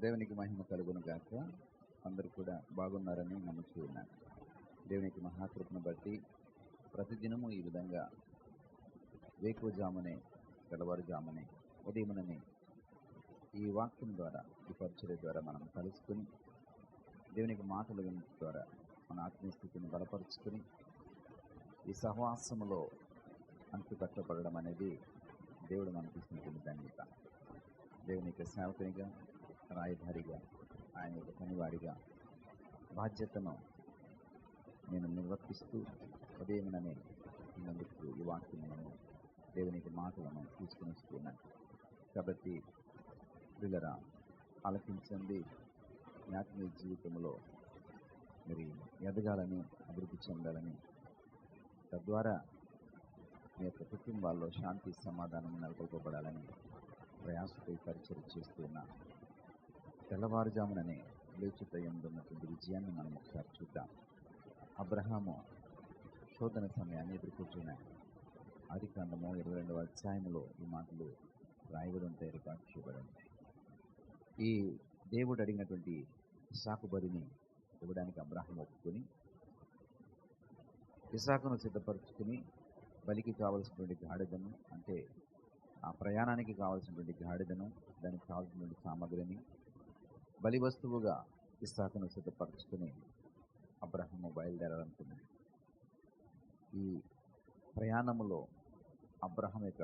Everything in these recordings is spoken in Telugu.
దేవునికి మహిమ కలుగును గాక. అందరూ కూడా బాగున్నారని నమ్ముతూ ఉన్నాను. దేవునికి మహాకృపను బట్టి ప్రతిదినము ఈ విధంగా వేకువజామునే, తెల్లవారుజామునే, ఉదయముననే ఈ వాక్యం ద్వారా, ఈ పరిచర్య ద్వారా మనం కలుసుకుని దేవునికి మాటలు వినడం ద్వారా మన ఆత్మీయ స్థితిని బలపరుచుకుని ఈ సహవాసములో అంటుకట్టబడడం అనేది దేవుడు మనకి ఇచ్చినటువంటి ధన్యత. దేవుని యొక్క సేవకునిగా, రాయధారిగా, ఆయన యొక్క పనివాడిగా బాధ్యతను నేను నిర్వర్తిస్తూ ఉదయముననే ముందుకు ఈ వాక్యములను, దేవునికి మాటలను తీసుకుని వస్తున్నాను. కాబట్టి పిల్లరా, ఆలకించండి. మీ ఆత్మీయ జీవితంలో మరి ఎదగాలని, అభివృద్ధి చెందాలని, తద్వారా మీ యొక్క కుటుంబాల్లో శాంతి సమాధానం నెలకొల్పబడాలని ప్రయాసపై పరిచయం చేస్తున్న తెల్లవారుజాముననే లేచుట ఉన్నటువంటి విజయాన్ని మనం ఒకసారి చూద్దాం. అబ్రహాము శోధన సమయాన్ని ఎదుర్కొంటున్నాయి. ఆదికాండము 22వ అధ్యాయంలో ఈ మాటలు రాయబడి ఉంటాయి, రికార్డు చేయబడి ఉంటాయి. ఈ దేవుడు అడిగినటువంటి ఇస్సాకు బలిని ఇవ్వడానికి అబ్రహాము ఒప్పుకొని ఇస్సాకును సిద్ధపరుచుకుని బలికి కావలసినటువంటి గాడిదను, అంటే ఆ ప్రయాణానికి కావలసినటువంటి గాడిదను, దానికి కావలసినటువంటి సామగ్రిని బలి వస్తువుగా ఇస్సాకును సిద్ధపరచుకుని అబ్రహాము బయలుదేరాలనుకున్నాడు. ఈ ప్రయాణములో అబ్రహాం యొక్క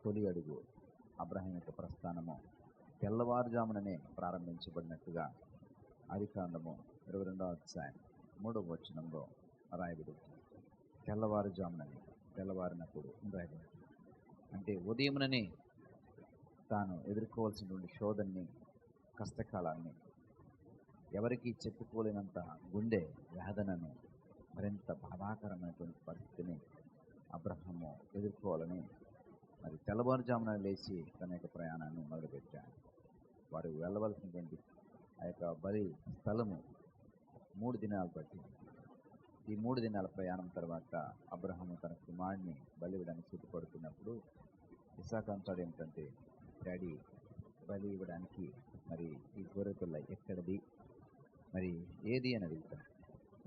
తొలి అడుగు, అబ్రహాం యొక్క ప్రస్థానము తెల్లవారుజాముననే ప్రారంభించబడినట్టుగా ఆదికాండము 22వ అధ్యాయం 3వ వచనంలో రాయబడి తెల్లవారుజాముననే, తెల్లవారినప్పుడు రాయబడి, అంటే ఉదయముననే తాను ఎదుర్కోవాల్సినటువంటి శోధనని, కష్టకాలాన్ని, ఎవరికి చెప్పుకోలేనంత గుండె వేదనను, మరింత బాధాకరమైనటువంటి పరిస్థితిని అబ్రహాము ఎదుర్కోవాలని మరి తెల్లవారుజామున లేచి తన యొక్క ప్రయాణాన్ని మొదలుపెట్టాడు. వారు వెళ్ళవలసినటువంటి ఆ యొక్క బలి స్థలము 3 దినాలు పట్టింది. ఈ 3 దినాల ప్రయాణం తర్వాత అబ్రహాము తన కుమారుడిని బలి ఇవ్వడానికి సిద్ధపడుతున్నప్పుడు ఇస్సాకు అంటాడు ఏంటంటే, డాడీ, బలి ఇవ్వడానికి మరి ఈ గొర్రెపిల్ల ఎక్కడిది, మరి ఏది అని అడుగుతాడు.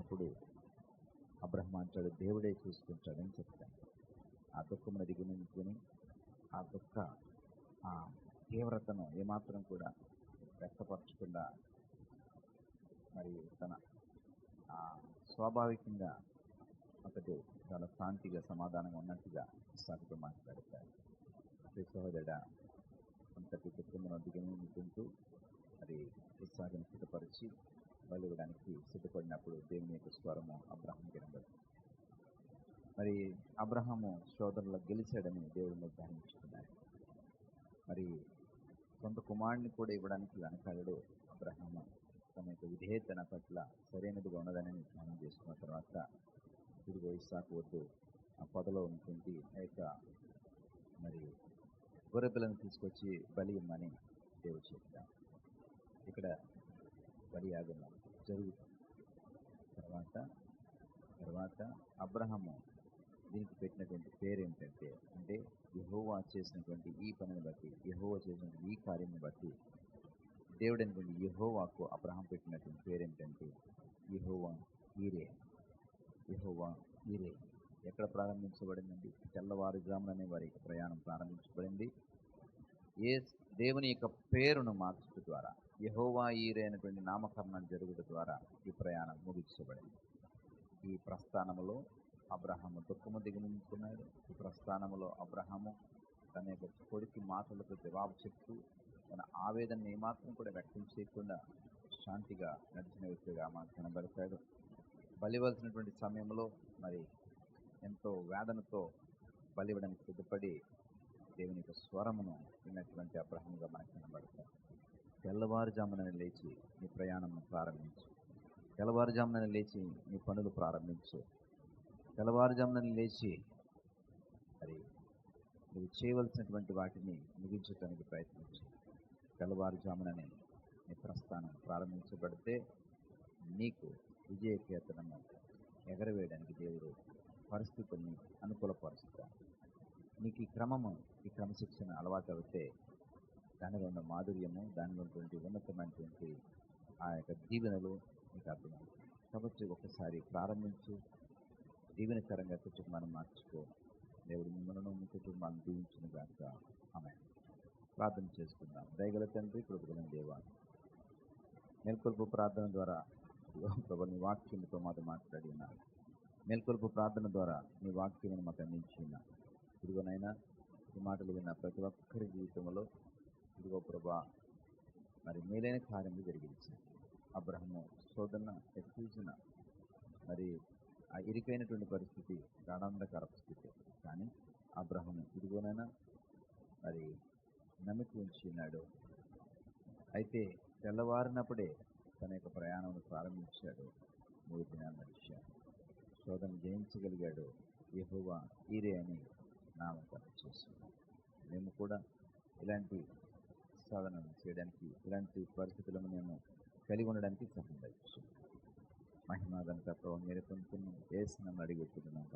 అప్పుడు అబ్రహాం అంటాడు, దేవుడే చూసుకుంటాడని చెప్తాడు. ఆ దుఃఖమును దిగునుకొని ఆ ఆ తీవ్రతను ఏమాత్రం కూడా వ్యక్తపరచకుండా మరి తన స్వాభావికంగా అతడు చాలా శాంతిగా, సమాధానంగా ఉన్నట్టుగా ఇస్సాకుతో మాట్లాడతాడు. సహోదరుడా, అంతటి దుఃఖమును దిగునుకుంటూ మరి ఇస్సాకును సిద్ధపరిచి బలి ఇవ్వడానికి సిద్ధపడినప్పుడు దేవుని యొక్క స్వరము అబ్రహాం వినబడింది. మరి అబ్రహాము శోధనలో గెలిచాడని దేవుడు నిర్ధారించుకున్నాడు. మరి సొంత కుమారుడిని కూడా ఇవ్వడానికి వెనకాడడు అబ్రహాము. తన యొక్క విధేయతన పట్ల సరైనదిగా ఉన్నదని నిర్ధారణ చేసుకున్న తర్వాత ఇదిగో ఇస్సాకు వద్దు, ఆ పొదలో ఉంటుంది ఆ యొక్క మరి గొర్రెపిల్లను తీసుకొచ్చి బలి ఇమ్మని దేవుడు చెప్తాడు. ఇక్కడ బలి యాగం జరుగుతుంది. తర్వాత అబ్రహాము దీనికి పెట్టినటువంటి పేరు ఏంటంటే, అంటే యెహోవా చేసినటువంటి ఈ పనిని బట్టి, యెహోవా చేసినటువంటి ఈ కార్యాన్ని బట్టి దేవుడు అనేటువంటి యెహోవాకు అబ్రహాం పెట్టినటువంటి పేరు ఏంటంటే యెహోవా ఈరే. యెహోవా ఈరే ఎక్కడ ప్రారంభించబడిందండి? తెల్లవారుజాముననే వారి యొక్క ప్రయాణం ప్రారంభించబడింది. ఏ దేవుని యొక్క పేరును మార్చడం ద్వారా, యెహోవా ఈరే అనేటువంటి నామకరణం జరుగుట ద్వారా ఈ ప్రయాణం ముగించబడింది. ఈ ప్రస్థానములో అబ్రహాము దుఃఖము దిగునుకున్నాడు. ఈ ప్రస్థానములో అబ్రహాము తన యొక్క కొడుకు మాటలకు జవాబు చెప్తూ తన ఆవేదన ఏమాత్రం కూడా వ్యక్తం చేయకుండా శాంతిగా నడిచిన వ్యక్తిగా మనకు కనబడతాడు. బలివలసినటువంటి సమయంలో మరి ఎంతో వేదనతో బలి ఇవ్వడానికి సిద్ధపడి దేవుని యొక్క స్వరమును విన్నటువంటి అబ్రహాముగా మనకు కనబడతాడు. తెల్లవారుజామున లేచి నీ ప్రయాణం ప్రారంభించు. తెల్లవారుజామున లేచి నీ పనులు ప్రారంభించు. తెల్లవారుజామున లేచి మరి నువ్వు చేయవలసినటువంటి వాటిని ముగించడానికి ప్రయత్నించు. తెల్లవారుజాముననే నీ ప్రస్థానం ప్రారంభించబడితే నీకు విజయకేతనము ఎగరవేయడానికి దేవుడు పరిస్థితుల్ని అనుకూలపరుస్తాడు. నీకు ఈ క్రమశిక్షణ అలవాటు అవుతే దానిలో ఉన్న మాధుర్యము, దానిలో ఉన్నటువంటి ఉన్నతమైనటువంటి ఆ యొక్క దీవెనలు మీకు అర్థమవుతుంది. కాబట్టి ఒకసారి ప్రారంభించి దీవెనకరంగా కుటుంబాన్ని మార్చుకో. దేవుడు మిమ్మల్ని మీ కుటుంబాన్ని దీవించిన గాక. ఆమేన్. ప్రార్థన చేసుకుందాం. దయగల తండ్రి, కృపగల దేవా, మేల్కొల్పు ప్రార్థన ద్వారా ఇదిగో ప్రభు నీ వాక్యంతో మాతో మాట్లాడి ఉన్నారు. మేల్కొల్పు ప్రార్థన ద్వారా నీ వాక్యం మాకు అందించి ఉన్నారు. ఇదిగోనైనా ఈ మాటలు విన్న ప్రతి ఒక్కరి జీవితంలో ఇదిగో ప్రభా మరి మేలైన కార్యములు జరిగించారు. అబ్రహము శోధన ఎత్తుసిన మరి ఆ ఇరుకైనటువంటి పరిస్థితి గాఢాంధకార స్థితి, కానీ అబ్రహము ఇదిగోనైనా మరి నమ్మిక ఉంచి ఉన్నాడు. అయితే తెల్లవారినప్పుడే తన యొక్క ప్రయాణం ప్రారంభించాడు. 3 దినాలు నడిచాడు. శోధన జయించగలిగాడు. యెహోవా ఈరే అని నామకరణం చేస్తున్నాడు. మేము కూడా ఇలాంటి సాధనలు చేయడానికి, ఇలాంటి పరిస్థితులను మేము కలిగి ఉండడానికి సహాయం దయచేయండి. మహిమ గంట ప్రభావం మీరు పొందుతున్నాం. యేసు నామములో అడిగి పెట్టుకుంటున్నాం.